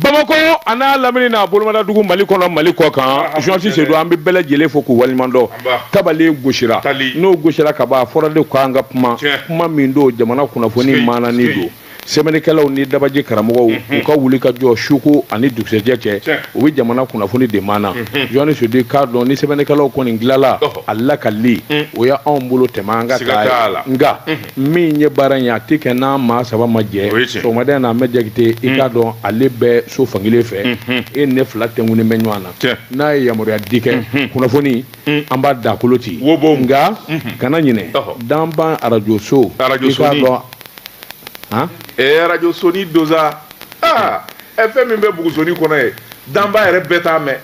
Bamako ana lamini na bolomada dugu Mali kɔnɔ Mali kɔ kan Jean-Ci Seydou an bɛ bɛɛ lajɛlen fo k'u waliɲumandɔn tabale gosira n'o gosira ka ban fɔra de ko an ka kuma min don jamana kunnafoni maananin don sɛbɛnnikɛlaw ni dabaji karamɔgɔw u ka wuli ka jɔ suko ani dugusɛjɛ cɛ u bɛ jamana kunnafoni de maana Jean-Ci Seydou k'a dɔn ni sɛbɛnnikɛlaw kɔni dilala a lakali o ya anw bolo tɛmɛ an ka taa nka min ye baara in a tɛ kɛ n'an maa saba ma jɛ sɔgɔmada in na Ahmed Diakité i k'a dɔn ale bɛ so fankelen fɛ e ne fila tɛnkunnen bɛ ɲɔgɔn na n'a ye yamaruya di kɛ kunnafoni an b'a da kolo ci nka kana ɲinɛ danban arajo so i k'a dɔn radio Sony doza fɛn min bɛ Bugusoni kɔnɔ ye danba yɛrɛ bɛɛ t'a mɛn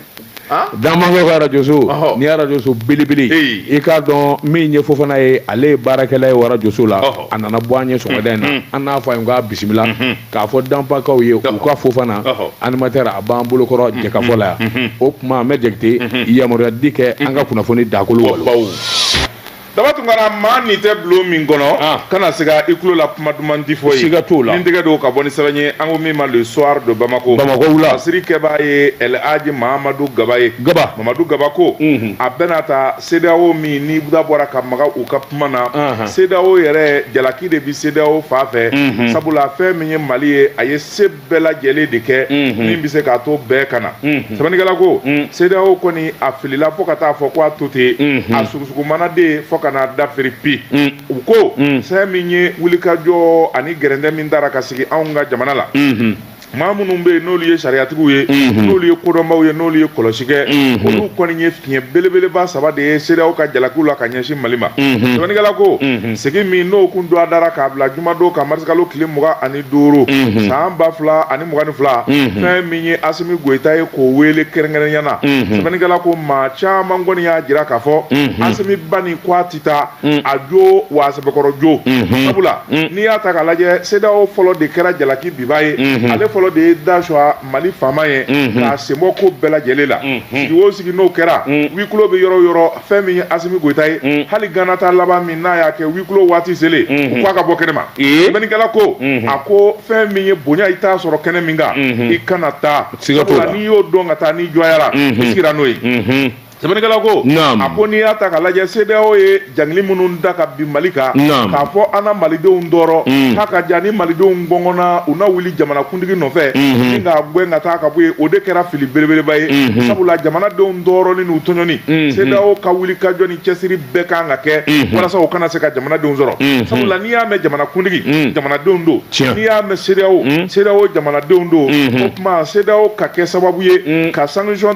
danban ka radio so ni radio so belebele i k'a dɔn min ye Fofana ye ale ye baarakɛla ye radio so la a nana bɔ an ye sɔgɔmada in na an n'a fɔ a ye k'a bisimila k'a fɔ danbakaw ye u ka Fofana animateur a b'an bolokɔrɔ jɛkafɔ la yan o tuma Ahmed Diakité yamaruya di kɛ an ka kunnafoni dakolo walo daba tun kana maa nin tɛ bulon min kɔnɔ kana se ka i tulo la kuma duman di fɔ ye siga t'o la nin tɛgɛ don ka bɔ ni sɛbɛn ye an ko min ma le soir de Bamako la asiri kɛbaa ye El Hadji Mahamadou Gaba ye Mamadou Gaba ko a bɛna ta CEDEAO min ni da bɔra ka maga u ka kuma na CEDEAO yɛrɛ jalaki de bi CEDEAO fa fɛ sabula fɛn min ye Mali ye a ye se bɛɛ lajɛlen de kɛ min bɛ se k'a to bɛɛ kana sɛbɛnnikɛla ko CEDEAO kɔni a filila fo ka taa fɔ ko a to ten a sugusugumana de fɔ ka na dafiri pi u ko fɛn min ye wulikajɔ ani gɛrɛndɛ min dara ka sigi anw ka jamana la maa minnu bɛ yen n'olu ye sariyatigiw ye n'olu ye kodɔnbaw ye n'olu ye kɔlɔsikɛ olu kɔni ye fiɲɛ belebeleba saba de ye CEDEAO ka jalakiw la ka ɲɛsin Mali ma sɛbɛnnikɛla ko segi min n'o kun don a dara k'a bila jumadon ka marisikalo tile 25 san 2022 fɛn min ye Asimi Goyita ye k'o wele kɛrɛnkɛrɛnyana sɛbɛnnikɛla ko maa caman kɔni y'a jira k'a fɔ Asimi ba nin ko a tɛ taa a jo wa sɛbɛkɔrɔ jo sabula n'i y'a ta k'a lajɛ CEDEAO fɔlɔ de kɛra jalaki biba ye ale fɔlɔ de ye Dachwa Mali faama ye k'a senbɔ ko bɛɛ lajɛlen la sigi o sigi n'o kɛra wikulo bɛ yɔrɔ o yɔrɔ fɛn min ye Asimi Goyita ye hali Gana ta laban min n'a y'a kɛ wikulo waati selen u k'a ka bɔ kɛnɛ ma sɛbɛnnikɛla ko a ko fɛn min ye bonya i t'a sɔrɔ kɛnɛ min kan i kana taa sabula n'i y'o dɔn ka taa n'i jɔyara i sigira n'o ye sɛbɛnnikɛla ko a ko n'i y'a ta k'a lajɛ CEDEAO ye jangili minnu da ka bin Mali kan k'a fɔ an na malidenw tɔɔrɔ k'a ka jan ni malidenw gɔngɔnna u na wuli jamanakuntigi nɔfɛ ni k'a gɛn ka taa ka bɔ yen o de kɛra fili belebeleba ye sabula jamanadenw tɔɔrɔni n'u tɔɲɔni CEDEAO ka wuli ka jɔ ni cɛsiri bɛɛ kan ka kɛ walasa o kana se ka jamanadenw sɔrɔ sabula n'i y'a mɛn jamanakuntigi jamanadenw don n'i y'a mɛn CEDEAO jamanadenw don o tuma CEDEAO ka kɛ sababu ye ka sanction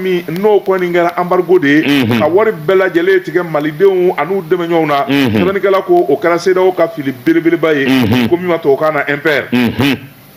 min n'o kɔni kɛra embargo de ye ka wari bɛɛ lajɛlen tigɛ malidenw an'u dɛmɛɲɔgɔnw na sɛbɛnnikɛla ko o kɛra CEDEAO ka fili belebeleba ye ko min ma tubabukan na impère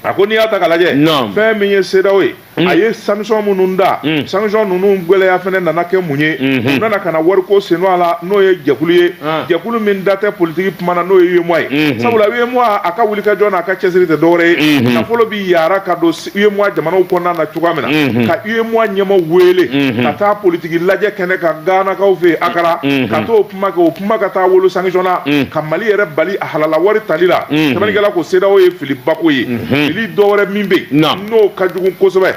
a ko n'i y'a ta k'a lajɛ fɛn min ye CEDEAO ye a ye sanction minnu da sanction ninnu gwɛlɛya fɛnɛ nana kɛ mun ye u nana ka na wariko sen a la n'o ye jɛkulu ye jɛkulu min da tɛ politiki kuma na n'o ye UEMOA ye sabula UEMOA a ka wulikajɔ n'a ka cɛsiri tɛ dɔwɛrɛ ye nafolo bi yaara ka don UEMOA jamanaw kɔnɔna na cogoya min na ka UEMOA ɲɛmaaw wele ka taa politiki lajɛ kɛnɛ ka Ganakaw fɛ yen Akara ka t'o kuma kɛ o kuma ka taa wolo sanction na ka Mali yɛrɛ bali a halala wari tali la sɛbɛnnikɛla ko CEDEAO ye fili bako ye fili dɔwɛrɛ min bɛ yen n'o ka jugu kosɛbɛ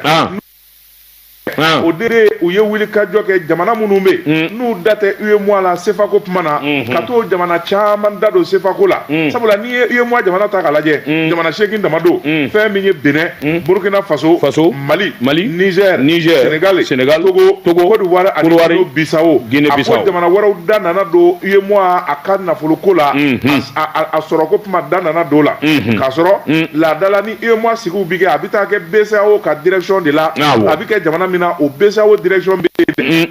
o de u ye wuli ka jɔ kɛ jamana minnu bɛ n'u da tɛ UEMOA la CEFACO kuma na ka t'o jamana caman da don CEFACO la sabula n'i ye UEMOA jamana ta k'a lajɛ jamana 8 dama don fɛn min ye Benin Burkina Faso Mali Niger Sénégal Togo Côte d'Ivoire ani Guinée-Bissau a ko jamana wɛrɛw da nana don UEMOA a ka nafoloko la a sɔrɔ ko kuma da nana don la k'a sɔrɔ laadala ni UEMOA sigiw bi kɛ a bɛ taa kɛ BCEAO ka direction de la a bɛ kɛ jamana min na o BCEAO direction bɛ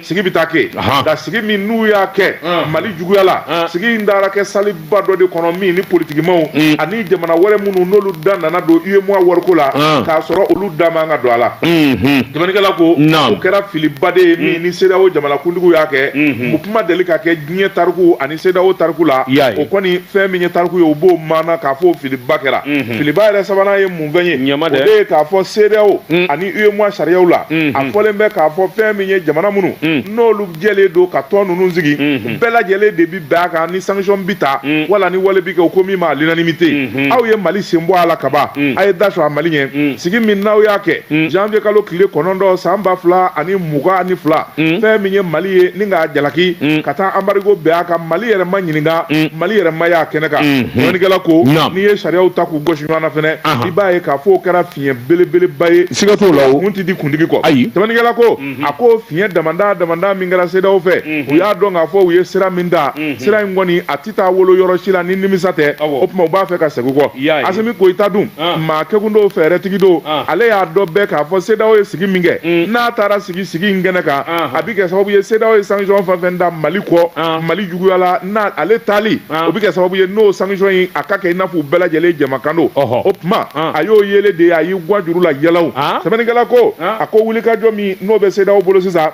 sigi bɛ taa kɛ nka sigi min n'u y'a kɛ Mali juguya la sigi in dara kɛ saliba dɔ de kɔnɔ min ni politikimaw ani jamana wɛrɛ minnu n'olu da nana don UEMOA wariko la k'a sɔrɔ olu da man ka don a la sɛbɛnnikɛla ko o kɛra filiba de ye min ni CEDEAO jamanakuntigiw y'a kɛ u kuma deli ka kɛ diɲɛ tariku ani CEDEAO tariku la o kɔni fɛn min ye tariku ye o b'o maana k'a fɔ filiba kɛra filiba yɛrɛ sabanan ye mun fɛn ye o de ye k'a fɔ CEDEAO ani UEMOA sariyaw la a fɔlen bɛ k'a fɔ fɛn min ye jamana jamana minnu n'olu jɛlen don ka tɔn ninnu sigi bɛɛ lajɛlen de bi bɛn a kan ni sanction bi ta wala ni wale bi kɛ o ko min ma l'unanimité aw ye Mali sen bɔ a la kaban a ye da sɔrɔ a Mali ɲɛ sigi min n'aw y'a kɛ janvier kalo tile 9 san 2022 fɛn min ye Mali ye ni k'a jalaki ka taa embargo bɛn a kan Mali yɛrɛ ma ɲininka Mali yɛrɛ ma y'a kɛnɛ kan ɲɔgɔnnikɛla ko n'i ye sariyaw ta k'u gosi ɲɔgɔn na fɛnɛ i b'a ye k'a fɔ o kɛra fiɲɛ belebeleba ye siga t'o la o kun tɛ di kuntigi kɔ ayi ɲɔgɔnnikɛla ko a ko fiɲɛ damanda min kɛra CEDEAO fɛ u y'a dɔn k'a fɔ u ye sira min da sira in kɔni a tɛ taa wolo yɔrɔ si la ni nimisa tɛ o tuma u b'a fɛ ka segin kɔ Asimi Goyita dun maa kɛkun dɔw fɛɛrɛtigi don ale y'a dɔn bɛɛ k'a fɔ CEDEAO ye sigi min kɛ n'a taara sigi in kɛnɛ kan a bɛ kɛ sababu ye CEDEAO ye sanction fɛn fɛn da Mali kɔ Mali juguya la n'a ale taali o bɛ kɛ sababu ye n'o sanction in a ka kɛ i n'a fɔ u bɛɛ lajɛlen jɛmakan don o tuma a y'o yele de ye a y'i gwa juru la yɛlɛw sɛbɛnnikɛla ko a ko wulikajɔ min n'o bɛ CEDEAO bolo sisan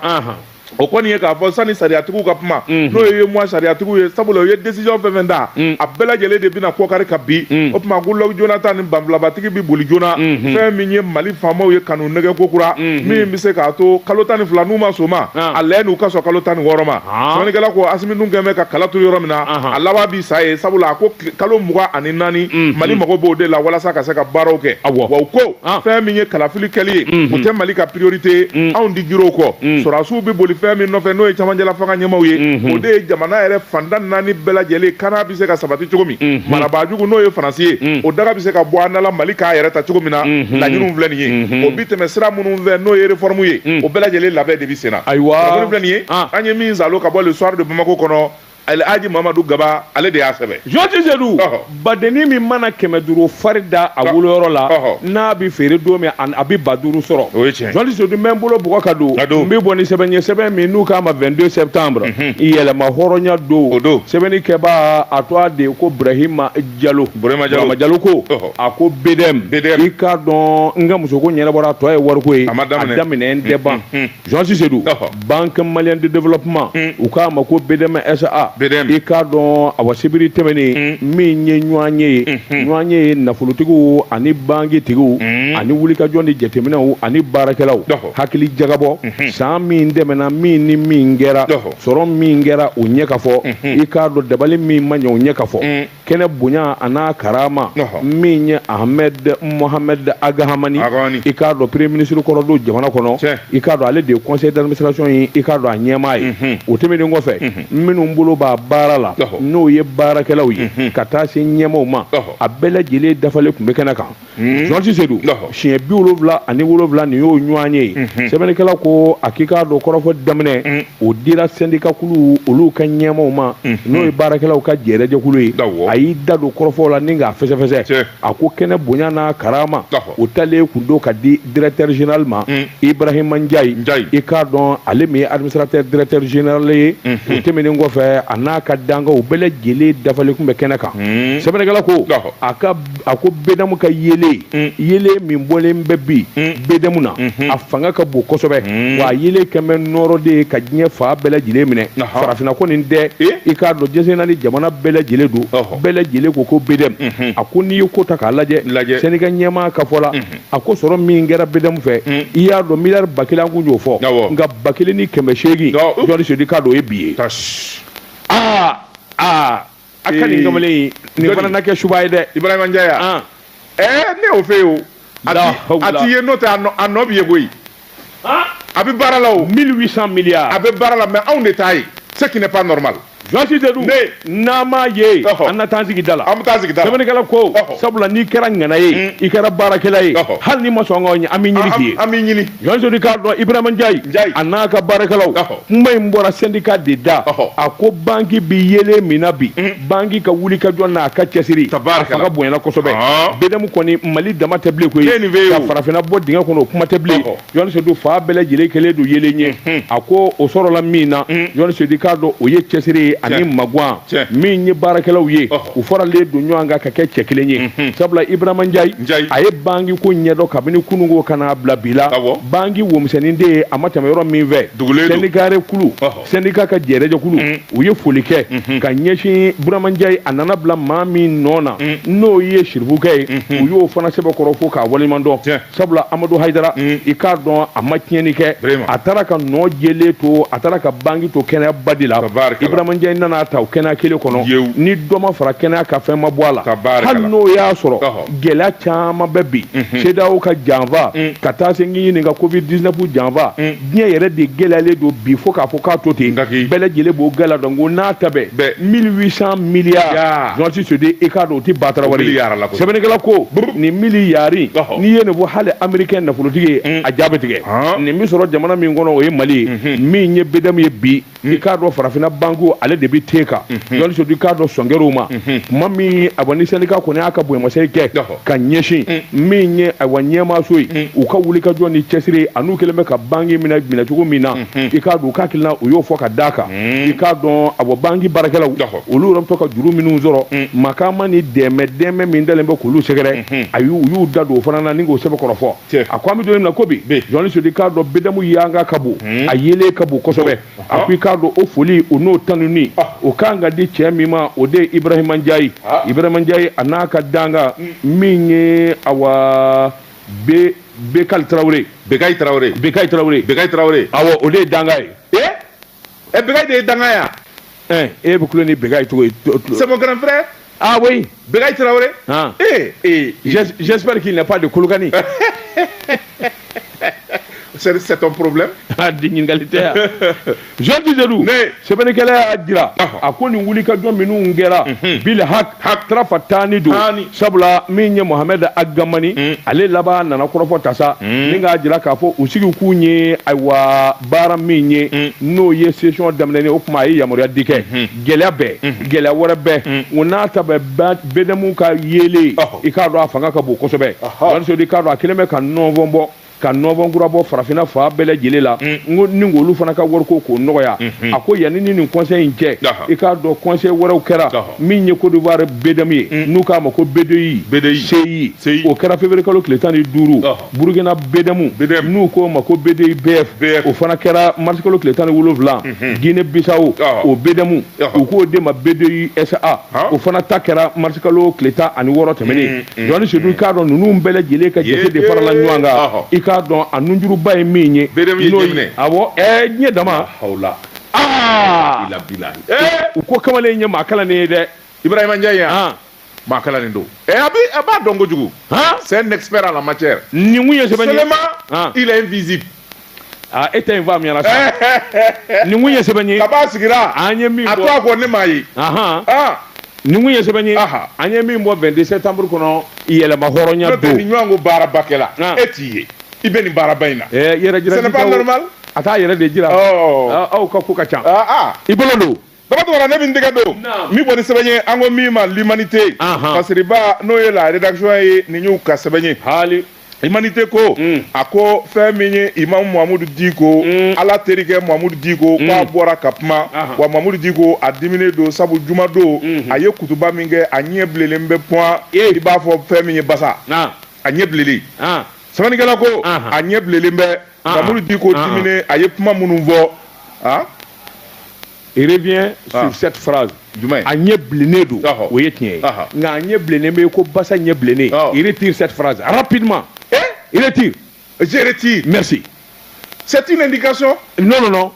o kɔni ye k'a fɔ sani sariyatigiw ka kuma n'o ye mois sariyatigiw ye sabula o ye décision fɛn fɛn da a bɛɛ lajɛlen de bɛna kɔkari ka bi o tuma Goodluck Jonathan ni banfulabatigi bi boli joona fɛn min ye Mali faamaw ye kanu nɛgɛ ko kura min bɛ se k'a to kalo 12 n'u ma sɔn ma a lajɛ n'u ka sɔn kalo 16 ma sɛbɛnnikɛla ko Asimi dun kɛn bɛ ka kala turu yɔrɔ min na a laban bi sa ye sabula a ko kalo 24 Mali mago b'o de la walasa ka se ka baaraw kɛ wa o ko fɛn min ye kalafili kɛli ye o tɛ Mali ka priorité anw di girow kɔ sɔrɔdasiw bi boli fɛn min nɔfɛ n'o ye cɛmancɛla fanga ɲɛmaaw ye o de ye jamana yɛrɛ fanda 4 bɛɛ lajɛlen kana bɛ se ka sabati cogo min marabaajugu n'o ye Faransi ye o daga bɛ se ka bɔ an dala Mali k'a yɛrɛ ta cogo min na laɲiniw filɛ nin ye o bi tɛmɛ sira minnu fɛ n'o ye réforme ye o bɛɛ lajɛlen labɛn de bi sen na ayiwa filɛ nin ye an ye min zalo ka bɔ le soir de Bamako kɔnɔ Alhaji Mamadu Gaba ale de y'a sɛbɛn Jɔnti Sedu badeni min mana 500 fari da a woloyɔrɔ la n'a bi feere don min a bi 5000 sɔrɔ o ye tiɲɛ Jɔnti Sedu n bɛ n bolo bɔgɔ ka don n bɛ bɔ ni sɛbɛn ye sɛbɛn min n'u k'a ma 22 septembre yɛlɛma hɔrɔnya don o don sɛbɛnnikɛba a tɔgɔ de ko Burahima Jalo ko a ko BDM i k'a dɔn n ka musoko ɲɛnabɔra a tɔ ye wariko ye a daminɛ n tɛ ban Jɔnti Sedu Banque Malienne de Développement u k'a ma ko BDM SA i k'a dɔn a wa sibiri tɛmɛnen min ye ɲɔgɔn ye nafolotigiw ani bankitigiw ani wulikajɔ ni jateminɛw ani baarakɛlaw hakili jagabɔ san min tɛmɛna min ni min kɛra sɔrɔ min kɛra o ɲɛ ka fɔ i k'a dɔn dabali min ma ɲɛ o ɲɛ ka fɔ kɛnɛ bonya a n'a karama min ye Ahmed Mohamed Agahamani i k'a dɔn premier ministre kɔrɔ don jamana kɔnɔ i k'a dɔn ale de ye conseil d'administration ye i k'a dɔn a ɲɛmaa ye o tɛmɛnen kɔfɛ minnu bolo b'a baara la n'o ye baarakɛlaw ye ka taa se ɲɛmaaw ma a bɛɛ lajɛlen dafalen tun bɛ kɛnɛ kan Jɔnti Sedu siɲɛ 77 nin y'o ɲɔgɔn ye sɛbɛnnikɛla ko a k'i k'a dɔn kɔrɔfɔ daminɛ o dira syndicat kulu olu ka ɲɛmaaw ma n'o ye baarakɛlaw ka jɛrɛjɛkulu ye a y'i da don kɔrɔfɔw la ni k'a fɛsɛfɛsɛ a ko kɛnɛ bonya n'a karama o talen kun don ka di directeur général ma Ibrahima Ndiaye i k'a dɔn ale min ye administrateur directeur général ye o tɛmɛnen kɔfɛ a n'a ka dangaw bɛɛ lajɛlen dafalen kun bɛ kɛnɛ kan sɛbɛnnikɛla ko a ko BDM ka yele min bɔlen bɛ bi BDM na a fanga ka bon kosɛbɛ wa a yele kɛn bɛ nɔrɔ de ka diɲɛ fa bɛɛ lajɛlen minɛ farafinna ko nin tɛ i k'a dɔn jɛnsɛnna ni jamana bɛɛ lajɛlen don bɛɛ lajɛlen ko BDM a ko n'i ye ko ta k'a lajɛ syndicat ɲɛmaa ka fɔ la a ko sɔrɔ min kɛra BDM fɛ i y'a dɔn miliyari 1000 an kun y'o fɔ nka 1800 Jɔnti Sedu k'a dɔn o ye bi ye a ka nin kamalen nin fana na kɛ suba ye dɛ Ibrahima Ndiaye ne y'o fɛ yen o a ti ye n'o tɛ a nɔ b'i ye koyi a bɛ baara la o 1800 milliards a bɛ baara la mais anw de t'a ye ce qui n'est pas normal Jɔnti Sedu n'a ma ye an na taa sigi da la an bɛ taa sigi da la sɛbɛnnikɛla ko sabula n'i kɛra ŋana ye i kɛra baarakɛla ye hali n'i ma sɔn ka ɲɛ an b'i ɲini k'i ye an b'i ɲini Jɔnti Sedu k'a dɔn Ibrahima Ndiaye a n'a ka baarakɛlaw kuma in bɔra syndicat de da a ko banki bi yelen min na bi banki ka wulikajɔ n'a ka cɛsiri a fanga bonyana kosɛbɛ BDM kɔni Mali dama tɛ bilen koyi ka farafinna bɔ dingɛ kɔnɔ o kuma tɛ bilen Jɔnti Sedu fa bɛɛ lajɛlen kɛlen don yelen ye a ko o sɔrɔla min na Jɔnti Sedu k'a dɔn o ye cɛsiri ye ani magwan min ye baarakɛlaw ye u faralen don ɲɔgɔn kan ka kɛ cɛ kelen ye sabula Ibrahima Ndiaye a ye bangi ko ɲɛdɔn kabini kunungo kana bila bi la bangi womisɛnnin de ye a ma tɛmɛ yɔrɔ min fɛ sɛndikare kulu sɛndika ka jɛrɛjɛ kulu u ye foli kɛ ka ɲɛsin Ibrahima Ndiaye a nana bila maa min nɔ na n'o ye sirifukɛ ye u y'o fana sɛbɛkɔrɔ fo k'a waleɲuman dɔn sabula Amadu Hayidara i k'a dɔn a ma tiɲɛni kɛ a taara ka nɔ jɛlen to a taara ka bangi to kɛnɛyaba de la Ibrahima Ndiaye nana ta o kɛnɛya kelen kɔnɔ ni dɔ ma fara kɛnɛya ka fɛn ma bɔ a la hali n'o y'a sɔrɔ gɛlɛya caman bɛ bi CEDEAO ka janfa ka taa se k'i ɲininka Covid-19 janfa diɲɛ yɛrɛ de gɛlɛyalen don bi fo k'a fɔ k'a to ten bɛɛ lajɛlen b'o gɛlɛya dɔn ko n'a ta bɛ 1800 milliards journaliste se de i k'a dɔn o tɛ Batara wari sɛbɛnnikɛla ko nin miliyari n'i ye nin fɔ hali américain nafolotigi ye a jaa bɛ tigɛ nin bɛ sɔrɔ jamana min kɔnɔ o ye Mali ye min ye BDM ye bi i k'a dɔn farafinna banku ale de bɛ te kan journaliste i k'a dɔn sɔngɛrɛw ma tuma min a ni syndicat kɔni y'a ka bonyamasegin kɛ ka ɲɛsin min ye ayiwa ɲɛmaaso ye u ka wuli ka jɔ ni cɛsiri a n'u kɛlen bɛ ka banki minɛ cogo min na i k'a dɔn u k'a hakilina u y'o fɔ ka d'a kan i k'a dɔn a bɔ banki baarakɛlaw olu yɛrɛ bɛ to ka juru minnu sɔrɔ Makama ni dɛmɛ min dalen bɛ k'olu sɛgɛrɛ a u y'u da don o fana na ni k'o sɛbɛkɔrɔ fɔ a ko an bɛ don min na ko bi journaliste i k'a dɔn BDM yanga ka bon a yelen ka bon kosɛbɛ a ko i k'a dɔn o foli o n'o tanuni o kan ka di cɛ min ma o de ye Ibrahima Ndiaye Ibrahima Ndiaye a n'a ka danga min ye awa Bekay Traoré awɔ o de ye danga ye Bekay de ye danga ya e bɛ kulo ni Bekay cogo ye c'est mon grand frère. Ah oui, Bekay Traoré. J'espère qu'il n'est pas de Kolokani. C'est ton problème. Je disais nous, sɛbɛnnikɛla y'a jira a ko nin wulikajɔ minnu kɛra bil hak tarafa taani don sabula min ye Mohamed Agamani ale laban nana kɔrɔfɔ tasa ni k'a jira k'a fɔ u sigi k'u ye ayiwa baara min ye n'o ye session daminɛni o tuma a ye yamaruya di kɛ gɛlɛya bɛɛ gɛlɛya wɛrɛ bɛɛ o n'a ta bɛ BDM ka yelen i k'a dɔn a fanga ka bon kosɛbɛ journaliste i k'a dɔn a kelen bɛ ka nɔnfɔn bɔ ka nɔnfɔnkura bɔ farafinna fa bɛɛ lajɛlen la ni olu fana ka wariko k'o nɔgɔya a ko yanni ni nin conseil in cɛ i k'a dɔn conseil wɛrɛw kɛra min ye Côte d'Ivoire BDM ye n'u k'a ma ko BDI CI o kɛra février kalo tile 15 Burkina BDM n'u k'o ma ko BDI BF o fana kɛra mars kalo tile 17 Guinée Bissau o BDM u k'o de ma BDI SA o fana ta kɛra mars kalo tile 16 tɛmɛnen journaliste i k'a dɔn ninnu bɛɛ lajɛlen ka jate de farala ɲɔgɔn kan k'a dɔn a nunjuruba ye min ye n'o ye awɔ ɲɛ dama u ko kamalen ye maa kalannen ye dɛ Ibrahima Ndiaye maa kalannen don a b'a dɔn kojugu c'est un expert en la matière nin kun ye sɛbɛn ye seulement il est invisible e tɛ nin faamu yala sa nin kun ye sɛbɛn ye ka b'a sigira an ye min a to a kɔ ne m'a ye nin kun ye sɛbɛn ye an ye min bɔ 22 septembre kɔnɔ yɛlɛma hɔrɔnya don ni ɲɔgɔn ko baaraba kɛla e t'i ye i bɛ nin baaraba in na ce n'est pas normal a t'a yɛrɛ de jira aw ka ko ka ca i bolo don Dabatɔrɔ ne bɛ n tɛgɛ don min bɔ ni sɛbɛn ye an ko min ma l'humanité Kasiriba n'o ye la rédaction ye nin y'u ka sɛbɛn ye hali humanité ko a ko fɛn min ye Imam Mahamudu Diko ala terikɛ Mahamudu Diko k'a bɔra ka kuma wa Mahamudu Diko a diminen don sabu juma don a ye kutuba min kɛ a ɲɛ bilenlen bɛ point i b'a fɔ fɛn min ye basa a ɲɛ bilenlen sɛbɛnnikɛla ko a ɲɛ bilenlen bɛ Mahamudu Diko diminen a ye kuma minnu fɔ il revient sur cette phrase a ɲɛ bilennen don o ye tiɲɛ ye nka a ɲɛ bilennen bɛ ko basa ɲɛ bilennen il retire cette phrase rapidement il retire je retire merci c'est une indication non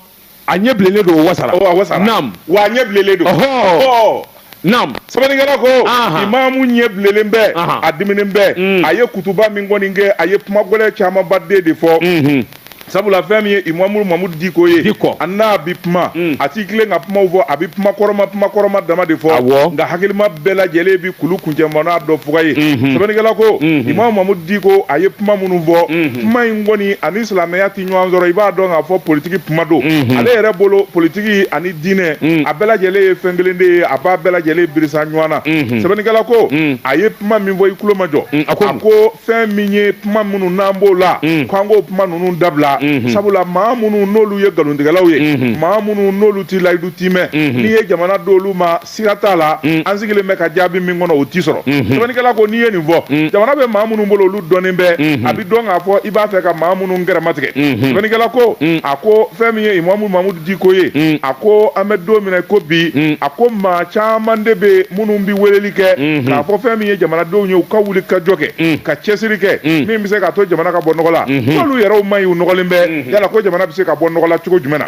a ɲɛ bilennen don o wasara naam wa a ɲɛ bilenlen don naam sɛbɛnnikɛla ko imamu ɲɛ bilenlen bɛ a diminen bɛ a ye kutuba min kɔni kɛ a ye kuma gɛlɛn camanba den de fɔ sabula fɛn min ye Imamu Mahamudu Diko ye a n'a bi kuma a t'i tilen ka kumaw fɔ a bi kuma kɔrɔma dama de fɔ nka hakilima bɛɛ lajɛlen bi kulu kuncɛmana dɔ fuga ye sɛbɛnnikɛla ko Imamu Mahamudu Diko a ye kuma minnu fɔ kuma in kɔni ani silamɛya ti ɲɔgɔn sɔrɔ i b'a dɔn k'a fɔ politiki kuma don ale yɛrɛ bolo politiki ani diinɛ a bɛɛ lajɛlen ye fɛn kelen de ye a b'a bɛɛ lajɛlen birisa ɲɔgɔn na sɛbɛnnikɛla ko a ye kuma min fɔ i tulo ma jɔ a ko fɛn min ye kuma minnu n'an b'o la k'an k'o kuma ninnu dabila sabula maa minnu n'olu ye galontigɛlaw ye maa minnu n'olu ti layidu timɛ n'i ye jamana d'olu ma siga t'a la an sigilen bɛ ka jaabi min kɔnɔ o ti sɔrɔ sɛbɛnnikɛla ko n'i ye nin fɔ jamana bɛ maa minnu bolo olu dɔnnen bɛ a bi dɔn k'a fɔ i b'a fɛ ka maa minnu gɛrɛmatigɛ sɛbɛnnikɛla ko a ko fɛn min ye Imamu Mamudu Diko ye a ko an bɛ don min na ko bi a ko maa caman de bɛ minnu bi weleli kɛ k'a fɔ fɛn min ye jamanadenw ye u ka wuli ka jɔ kɛ ka cɛsiri kɛ min bɛ se k'a to jamana ka bɔ nɔgɔ la n'olu yɛrɛw man ɲi u nɔgɔlen bɛ yala ko jamana bɛ se ka bɔ nɔgɔ la cogo jumɛn na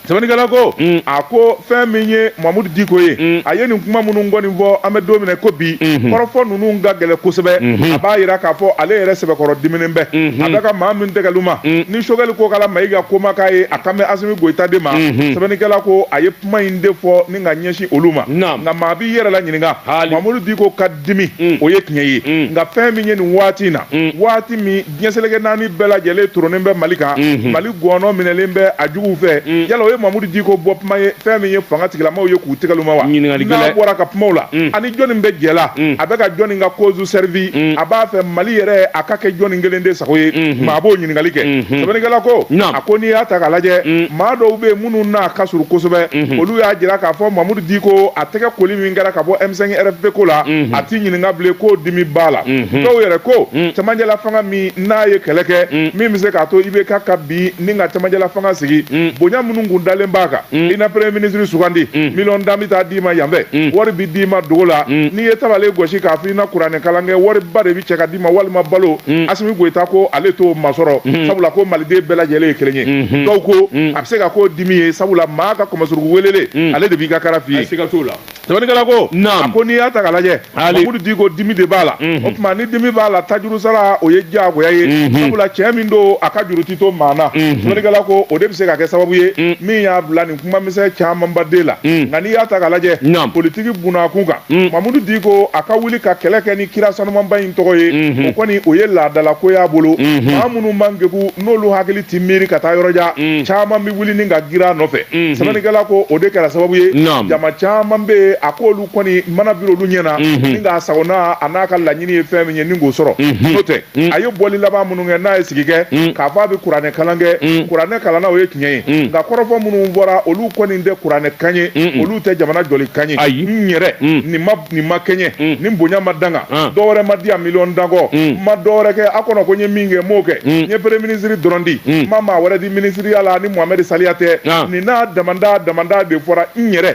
sɛbɛnnikɛla ko a ko fɛn min ye Mamudu Diko ye a ye nin kuma minnu kɔni fɔ an bɛ don min na ko bi kɔrɔfɔ ninnu ka gɛlɛn kosɛbɛ a b'a jira k'a fɔ ale yɛrɛ sɛbɛkɔrɔ diminen bɛ a bɛ ka maa min tɛgɛlu ma ni Sogɛli ko k'ala Mayiga ko ma k'a ye a kan bɛ Asimi Goyita de ma sɛbɛnnikɛla ko a ye kuma in de fɔ ni ka ɲɛsin olu ma nka maa b'i yɛrɛ la ɲininka Mamudu Diko ka dimi o ye tiɲɛ ye nka fɛn min ye nin waati in na waati min diɲɛseleke naani bɛɛ lajɛlen toronen bɛ Mali kan Mali gɔnɔ minɛlen bɛ a juguw fɛ yala o ye Mamudu Diko bɔ kuma ye fɛn min ye fanga tigilamaaw ye k'u tɛgɛlu ma wa n'a bɔra ka kumaw la ani jɔnni bɛ jɛ la a bɛ ka jɔnni ka cause servi a b'a fɛ Mali yɛrɛ a ka kɛ jɔnni kelen de sago ye maa b'o ɲininkali kɛ sɛbɛnnikɛla ko a ko n'i y'a ta k'a lajɛ maa dɔw bɛ yen minnu n'a ka surun kosɛbɛ olu y'a jira k'a fɔ Mamudu Diko a tɛgɛ koli min kɛra ka bɔ M5 RFP ko la a t'i ɲininka bilen k'o dimi b'a la dɔw yɛrɛ ko cɛmancɛla fanga min n'a ye kɛlɛ kɛ min bɛ se k'a to i bɛ ka bi ni ka cɛmancɛla fanga sigi bonya minnu kun dalen b'a kan i na premier ministre sugandi million dan bɛ taa d'i ma yan fɛ wari bi d'i ma dogo la n'i ye tabale gosi k'a fɔ i na kuranɛ kalan kɛ wari ba de bɛ cɛ ka d'i ma walima balo Asimi Goyita ko ale t'o masɔrɔ sabula ko maliden bɛɛ lajɛlen ye kelen ye dɔw ko a bɛ se ka k'o dimi ye sabula maa ka kɔmɔsuruku welele ale de b'i ka kara f'i ye sɛbɛnnikɛla ko a ko n'i y'a ta k'a lajɛ Mamudu Diko dimi de b'a la o tuma ni dimi b'a la tajuru sara o ye diyagoya ye sabula cɛ min don a ka juru ti to maa na sɛbɛnnikɛla ko o de bɛ se ka kɛ sababu ye min y'a bila nin kuma misɛn camanba de la nka n'i y'a ta k'a lajɛ politiki bunakun kan Mamudu Diko a ka wuli ka kɛlɛ kɛ ni kira sanumanba in tɔgɔ ye o kɔni o ye laadala ko y'a bolo maa minnu man kegu n'olu hakili ti miiri ka taa yɔrɔjan caman bɛ wuli ni ka gira nɔfɛ sɛbɛnnikɛla ko o de kɛra sababu ye jama caman bɛ yen a k'olu kɔni mana biri olu ɲɛna ni k'a sagona a n'a ka laɲini ye fɛn min ye ni k'o sɔrɔ n'o tɛ a ye bɔli laban minnu kɛ n'a ye sigi kɛ k'a fɔ a bɛ kuranɛ kalan kɛ kuranɛ kalanna o ye tiɲɛ ye nka kɔrɔfɔ minnu bɔra olu kɔni tɛ kuranɛ kan ye olu tɛ jamana jɔli kan ye n yɛrɛ nin ma kɛɲɛ nin bonya ma danga dɔwɛrɛ ma di yan miliyɔn dangɔ ma dɔwɛrɛ kɛ a kɔnɔ ko n ye min kɛ n m'o kɛ n ye premier ministre dɔrɔn di n ma maa wɛrɛ di ministeriya la ni Muhamɛdi Saliya tɛ nin n'a damanda de fɔra n yɛrɛ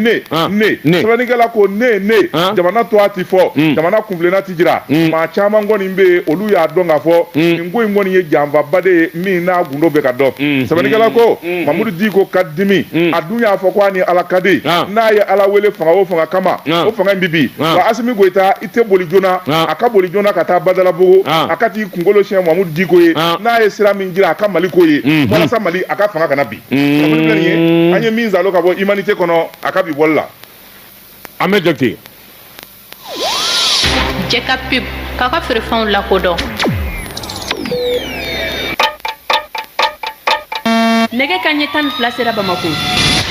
ne sɛbɛnnikɛla ko ne jamana to a ti fɔ jamana kunfilenna ti jira maa caman kɔni bɛ yen olu y'a dɔn k'a fɔ nin ko in kɔni ye janfaba de ye min n'a gundo bɛ ka dɔn sɛbɛnnikɛla ko Mamudu Diko ka dimi a dun y'a fɔ ko a ni Ala ka di n'a ye Ala wele fanga o fanga kama o fanga in bi bi wa Asimi Goyita i tɛ boli joona a ka boli joona ka taa Badalabugu a ka t'i kunkolo siɲɛ Mamudu Diko ye n'a ye sira min jira a ka Mali ko ye walasa Mali a ka fanga kana bi an ye min zalo ka bɔ humanité kɔnɔ a ka bi bɔli la an bɛ Jakite Jɛka pub k'a ka feerefɛnw lakodɔn nɛgɛ kanɲɛ 12 sera Bamako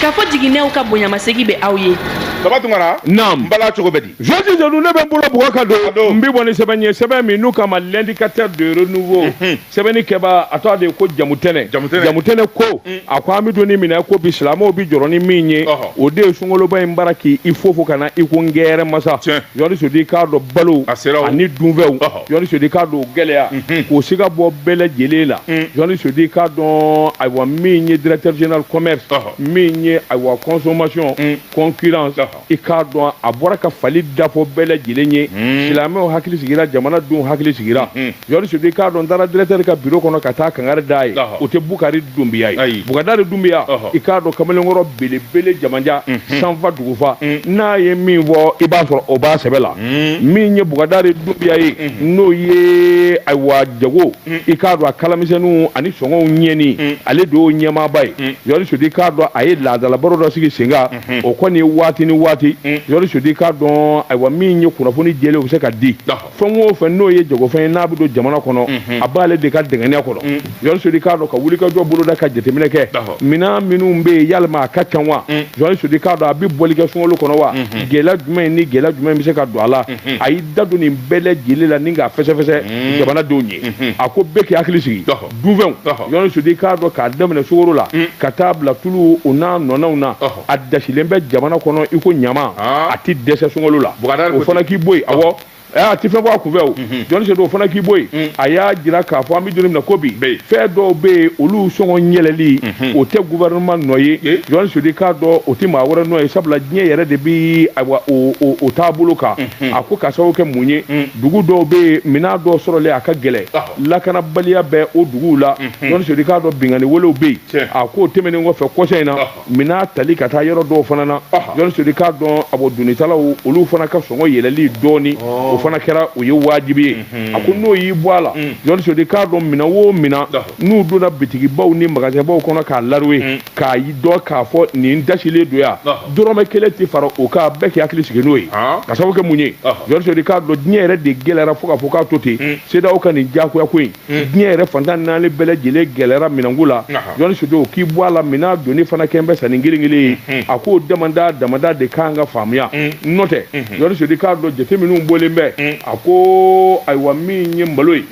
k'a fɔ jiginɛw ka bonyamasegi bɛ aw ye Daba Tunkara n bala cogo bɛ di Josi Jelu ne bɛ n bolo bugɔ ka don n bɛ bɔ ni sɛbɛn ye sɛbɛn min n'u kama l'indicateur de renouveau sɛbɛnni kɛba a tɔgɔ de ko Jamutɛnɛ ko a ko an bɛ don ni minɛ ko bi silamɛw bi jɔrɔ ni min ye o de ye sunkaloba in baara k'i fo ka na i ko n gɛrɛ masa Yɔrɔ Sodi k'a dɔn balo ani dunfɛnw Yɔrɔ Sodi k'a dɔn gɛlɛya k'o se ka bɔ bɛɛ lajɛlen la Yɔrɔ Sodi k'a dɔn ayiwa min ye directeur général commerce min ye ayiwa consommation concurrence i k'a dɔn a bɔra ka fali dafɔ bɛɛ lajɛlen ye silamɛw hakili sigira jamana denw hakili sigira Yɔrɔ Sodi i k'a dɔn n taara directeur ka bureau kɔnɔ ka taa kangari d'a ye o tɛ Bukari Dunbiya ye Bukadari Dunbiya i k'a dɔn kamalenkɔrɔ belebele jamanja sanfa dugufa n'a ye min fɔ i b'a sɔrɔ o b'a sɛbɛ la min ye Bukadari Dunbiya ye n'o ye ayiwa jago i k'a dɔn a kalamisɛnninw ani sɔngɔw ɲɛni ale de y'o ɲɛmaaba ye Yɔrɔ Sodi i k'a dɔn a ye laadalabaro dɔ sigi sen kan o kɔni ye waati ni waati journaliste di k'a dɔn ayiwa min ye kunnafoni jɛlen o bɛ se ka di fɛn o fɛn n'o ye jagofɛn n'a bɛ don jamana kɔnɔ a b'ale de ka dɛngɛniya kɔnɔ journaliste di k'a dɔn ka wulikajɔ boloda ka jateminɛ kɛ minɛn minnu bɛ yen yalima a ka ca wa journaliste di k'a dɔn a bɛ bɔli kɛ sunkalo kɔnɔ wa gɛlɛya jumɛn ni gɛlɛya jumɛn bɛ se ka don a la a y'i da don nin bɛɛ lajɛlen la ni k'a fɛsɛfɛsɛ jamanadenw ye a ko bɛɛ k'i hakili sigi dunfɛnw journaliste di k'a dɔn k'a daminɛ sukaro la ka taa bila tulu o n'a nɔnɔw na a dasilen bɛ jamana kɔnɔ i ko ɲama a ti dɛsɛ sunkalo la o fana k'i bɔ yen awɔ a ti fɛn bɔ a kunfɛ o journaliste dɔw fana k'i bɔ yen a y'a jira k'a fɔ an bɛ don min na ko bi fɛn dɔw bɛ yen olu sɔngɔ yɛlɛli o tɛ gouvernement nɔ ye journaliste di k'a dɔn o tɛ maa wɛrɛ nɔ ye sabula diɲɛ yɛrɛ de bi ayiwa o taabolo kan a ko k'a sababu kɛ mun ye dugu dɔw bɛ yen minɛn dɔw sɔrɔlen a ka gɛlɛn lakanabaliya bɛ o duguw la journaliste di k'a dɔn binganni walew bɛ yen a ko tɛmɛnen kɔfɛ kɔsɛn in na minɛn tali ka taa yɔrɔ dɔw fana na journaliste di k'a dɔn abo donitalaw olu fana ka sɔngɔ yɛlɛli dɔɔni fana kɛra o ye wajibi ye a ko n'o y'i bɔ a la journaliste di k'a dɔn minɛn o minɛn n'u donna bitigibaw ni magasinbaw kɔnɔ k'a laroué k'a dɔn k'a fɔ nin dasilen don yan dɔrɔmɛ kelen tɛ fara o kan bɛɛ k'i hakili sigi n'o ye ka sababu kɛ mun ye journaliste di k'a dɔn diɲɛ yɛrɛ de gɛlɛyara fo k'a fɔ k'a to ten CEDEAO ka nin diyagoya ko in diɲɛ yɛrɛ fantan naani bɛɛ lajɛlen gɛlɛyara minɛnko la journaliste dɔw k'i bɔ a la minɛn donni fana kɛ n bɛ sanni kelen-kelen ye a k'o damada de kan ka faamuya n'o tɛ journaliste di k'a dɔn jate minnu bɔlen bɛ a ko ayiwa min ye malo ye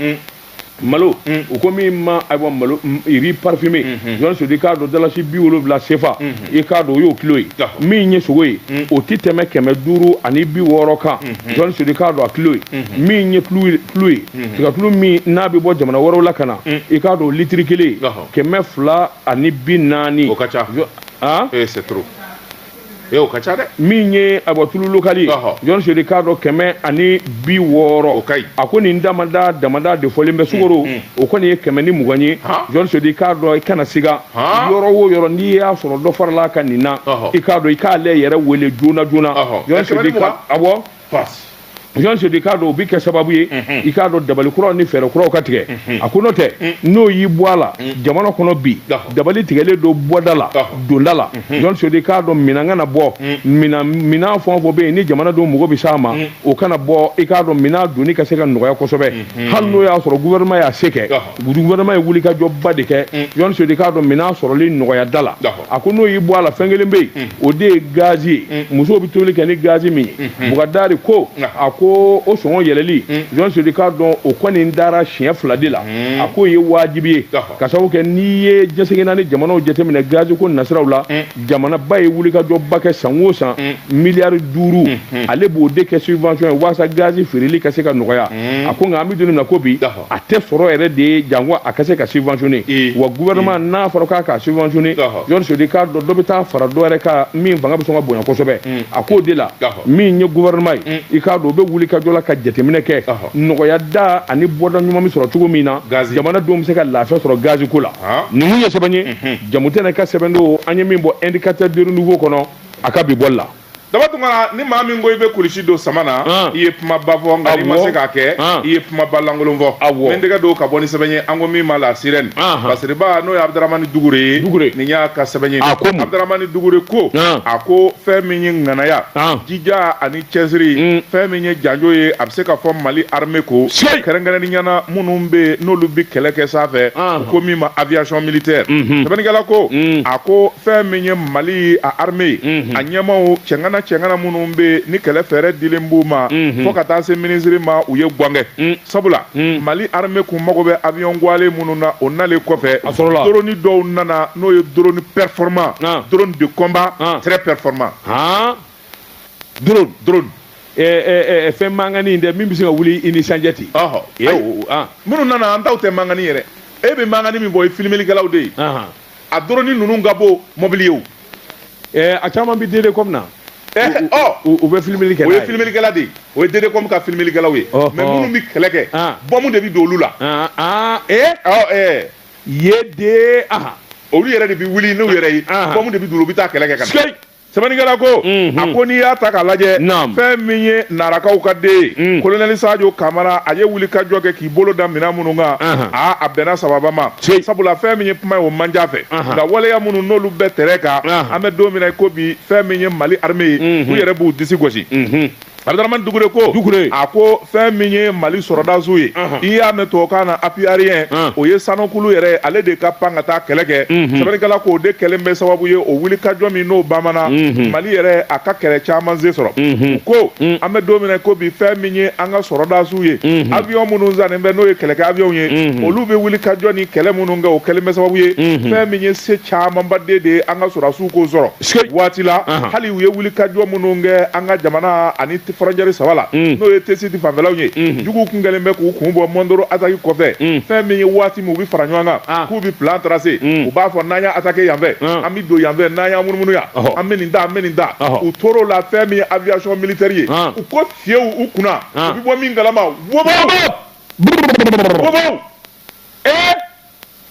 malo u ko min ma ayiwa malo riz parfumé journaliste di k'a dɔn dalasi 70 CFA i k'a dɔn o y'o kilo ye min ye sogo ye o tɛ tɛmɛ 560 kan journaliste di k'a dɔn a kilo ye min ye tulu ye tigɛtulu min n'a bɛ bɔ jamana wɛrɛw la ka na i k'a dɔn litiri kelen 240 o ka ca c'est trop o ka ca dɛ min ye abatulu lokali ye journaliste di k'a dɔn 160 a ko nin damada de fɔlen bɛ sukaro o kɔni ye 120 ye journaliste di k'a dɔn i kana siga yɔrɔ o yɔrɔ n'i y'a sɔrɔ dɔ farala ka nin na i k'a dɔn i k'ale yɛrɛ wele joona journaliste di k'a awɔ journaliste di k'a dɔn o bɛ kɛ sababu ye i k'a dɔn dabali kuraw ni fɛɛrɛ kuraw ka tigɛ a ko n'o tɛ n'o y'i bɔ a la jamana kɔnɔ bi dabali tigɛlen don bɔda la donda la journaliste di k'a dɔn minɛn kana bɔ minɛn fɛn o fɛn bɛ yen ni jamanadenw mago bɛ s'a ma o kana bɔ i k'a dɔn minɛn donni ka se ka nɔgɔya kosɛbɛ hali n'o y'a sɔrɔ gouvernement y'a se kɛ gouvernement ye wulikajɔba de kɛ journaliste di k'a dɔn minɛn sɔrɔli nɔgɔya da la a ko n'o y'i bɔ a la fɛn kelen bɛ yen o de ye gazi ye musow bɛ tobili kɛ ni gazi min ye Bukadari ko a ko o sɔngɔ yɛlɛli journaliste di k'a dɔn o kɔni dara siɲɛ 2 de la a ko ye wajibi ye ka sababu kɛ n'i ye diɲɛsegin ni jamanaw jateminɛ gazi ko nasiraw la jamanaba ye wulikajɔba kɛ san o san miliyari 5 ale b'o de kɛ subvention ye walasa gazi feereli ka se ka nɔgɔya a ko nka an bɛ don min na ko bi a tɛ sɔrɔ yɛrɛ de ye janko a ka se ka subventionner wa gouvernement n'a fɔra k'a ka subventionner journaliste di k'a dɔn dɔ bɛ taa fara dɔ yɛrɛ kan min fanga bɛ sɔn ka bonya kosɛbɛ a k'o de la min ye gouvernement ye i k'a dɔn o bɛ wulikajɔ la ka jateminɛ kɛ nɔgɔya da ani bɔda ɲuman bɛ sɔrɔ cogo min na jamanadenw bɛ se ka lafiya sɔrɔ gazi ko la nin mun ye sɛbɛn ye jamu tɛ ne ka sɛbɛn don an ye min bɔ indicateur de renouveau kɔnɔ a ka bi bɔli la Dabatungana ni maa min ko i bɛ kulisi don sama na i ye kumaba fɔ nka n'i ma se k'a kɛ i ye kumaba lankolon fɔ n tɛgɛ don ka bɔ ni sɛbɛn ye an ko min ma la sirɛni basiriba n'o ye Abdaramani Dugure ye nin y'a ka sɛbɛn ye Abdaramani Dugure ko a ko fɛn min ye ŋanaya jija ani cɛsiri fɛn min ye janjo ye a bɛ se ka fɔ Mali armée ko kɛrɛnkɛrɛnniyala minnu bɛ n'olu bɛ kɛlɛ kɛ sanfɛ ko min ma aviation militaire sɛbɛnnikɛla ko a ko fɛn min ye Mali a armée a ɲɛmaaw cɛngana minnu bɛ ni kɛlɛ fɛɛrɛ dilen b'u ma fo ka taa se ministre ma u ye gwangɛ sabula Mali armée kun mago bɛ avion gwale minnu na o nalen kɔfɛ drone dɔw nana n'o ye drone performant drone de combat très performant drone fɛn mangani dɛ min bɛ se ka wuli i ni sanjɛ ten minnu nana an taw tɛ mangani yɛrɛ e bɛ mangani min bɔ i filmelikɛlaw de ye a drone ninnu ka bɔ mobili ye o a caman bɛ DD comme na u bɛ filmeli kɛ o ye filmelikɛla de ye o ye DD comme ka filmelikɛlaw ye mais minnu bɛ kɛlɛ kɛ bɔmu de bɛ don olu la olu yɛrɛ de bɛ wuli n'u yɛrɛ ye bɔmu de bɛ don u bɛ taa kɛlɛ kɛ ka na sɛbɛnnikɛla ko a ko n'i y'a ta k'a lajɛ fɛn min ye narakaw ka den ye kolonɛli Sajo Kamara a ye wuli ka jɔ kɛ k'i bolo da minɛn minnu kan a bɛnna sababa ma sabula fɛn min ye kuma ye o man diya fɛ nka waleya minnu n'olu bɛɛ tɛrɛ kan an bɛ don min na i ko bi fɛn min ye Mali armée ye u yɛrɛ b'u disi gosi Abdramane Doucouré ko a ko fɛn min ye Mali sɔrɔdasiw ye i y'a mɛn tubabukan na appui aérien o ye Sanokulu yɛrɛ ale de ka pan ka taa kɛlɛ kɛ sɛbɛnnikɛla ko o de kɛlen bɛ sababu ye o wuli ka jɔ min n'o bamana Mali yɛrɛ a ka kɛlɛ caman se sɔrɔ u ko an bɛ don min na ko bi fɛn min ye an ka sɔrɔdasiw ye avion minnu zannen bɛ n'o ye kɛlɛkɛ avion ye olu bɛ wuli ka jɔ ni kɛlɛ minnu kɛ o kɛlen bɛ sababu ye fɛn min ye se camanbaden de ye an ka sɔrɔdasiw k'o sɔrɔ waati la hali u ye wuli ka jɔ minnu kɛ an ka jamana ani frontière saba la n'o ye Tesiti fanfɛlaw ye juguw kun kɛlen bɛ k'u kun bɔ Mondoro attaque kɔfɛ fɛn min ye waati min u bɛ fara ɲɔgɔn kan k'u bɛ plan tracer u b'a fɔ n'an y'a attaquer yan fɛ an bɛ don yan fɛ n'an y'a munumunu yan an bɛ nin da an bɛ nin da u tor'o la fɛn min ye aviation militaire ye u ko fiyewu u kunna u bɛ bɔ min kalama wobaw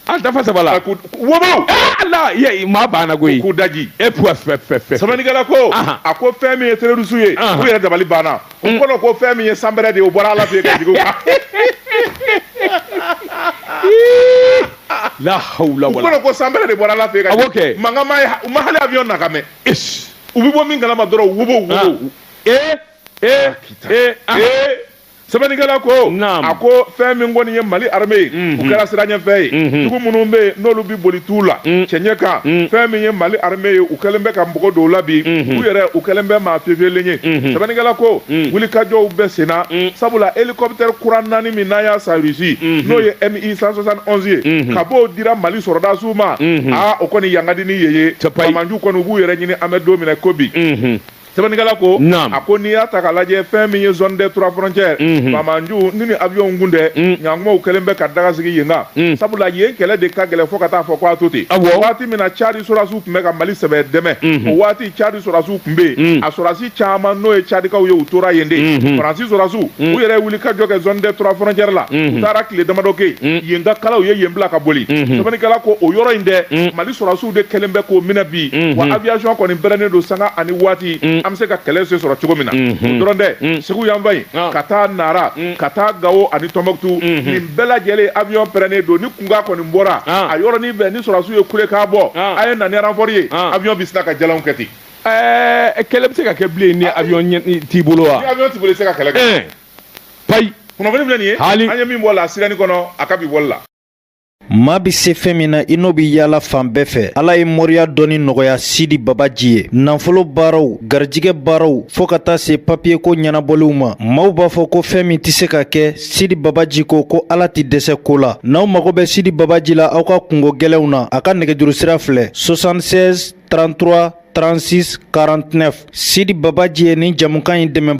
an dafa sabala wobaw ala maa banna koyi k'u daji sɛbɛnnikɛla ko a ko fɛn min ye terroriste ye u yɛrɛ dabali banna u kɔnɔ ko fɛn min ye sanbɛrɛ de ye o bɔra Ala fɛ ka jigin u kan la hawla wala u kɔnɔ ko sanbɛrɛ de bɔra Ala fɛ ka jigin mankan ma hali avion na ka mɛn u bɛ bɔ min kalama dɔrɔn wobow sɛbɛnnikɛla ko a ko fɛn min kɔni ye Mali armée ye u kɛra siraɲɛfɛn ye dugu minnu bɛ yen n'olu bɛ boli t'u la cɛɲɛ kan fɛn min ye Mali armée ye u kɛlen bɛ ka mɔgɔ dɔw la bi u yɛrɛ u kɛlen bɛ maa fiyefiyelen ye sɛbɛnnikɛla ko wulikajɔw bɛ sen na sabula hélicoptère kura 4 min n'an y'a san Russie n'o ye Mi 171 ye ka b'o dira Mali sɔrɔdasiw ma o kɔni yan ka di ni ye ye famanju kɔni u b'u yɛrɛ ɲini an bɛ don min na ko bi sɛbɛnnikɛla ko a ko n'i y'a ta k'a lajɛ fɛn min ye zone des 3 frontières Famanju ni avion kun tɛ ɲankumaw kɛlen bɛ ka daga sigi yen kan sabula yen kɛlɛ de ka gɛlɛn fo ka taa fɔ ko a to ten waati min na Tchadi sɔrɔdasiw tun bɛ ka Mali sɛbɛ dɛmɛ o waati Tchadi sɔrɔdasiw tun bɛ yen a sɔrɔdasi caman n'o ye Tchadikaw ye u tora yen de Faransi sɔrɔdasiw u yɛrɛ wuli ka jɔ kɛ zone des 3 frontières la u taara tile damadɔ kɛ yen ka kalaw ye yen bila ka boli sɛbɛnnikɛla ko o yɔrɔ in dɛ Mali sɔrɔdasiw de kɛlen bɛ k'o minɛ bi wa aviation kɔni bɛrɛnnen don sanga ani waati an bɛ se ka kɛlɛ se sɔrɔ cogo min na o dɔrɔn tɛ Segu yanfan in ka taa Nara ka taa Gao ani Tombouctou nin bɛɛ lajɛlen avion pɛrɛnnen don ni kunkan kɔni bɔra a yɔrɔnin bɛɛ ni sɔrɔdasiw ye kule k'a bɔ a ye na ni renfort ye avion bɛ sina ka jalanw kɛ ten kɛlɛ bɛ se ka kɛ bilen ni avion t'i bolo wa ni avion t'i bolo i tɛ se ka kɛlɛ kɛ payi kunnafoni filɛ nin ye an ye min bɔ la sirani kɔnɔ a ka bi bɔli la maa bi se fɛn min na i n'o bi yaala fan bɛɛ fɛ ala ye mɔriya dɔɔni nɔgɔya Sidi Babaji ye nafolo baaraw garijigɛ baaraw fɔɔ ka taa se papiye ko ɲɛnabɔliw ma maaw b'a fɔ ko fɛn min tɛ se ka kɛ Sidi Babaji ko ala tɛ dɛsɛ ko la n'aw mago bɛ Sidi Babaji la aw ka kungo gɛlɛnw na a ka nɛgɛjuru sira filɛ 76 33 36 49 Sidi Babaji ye nin jamukan in dɛmɛ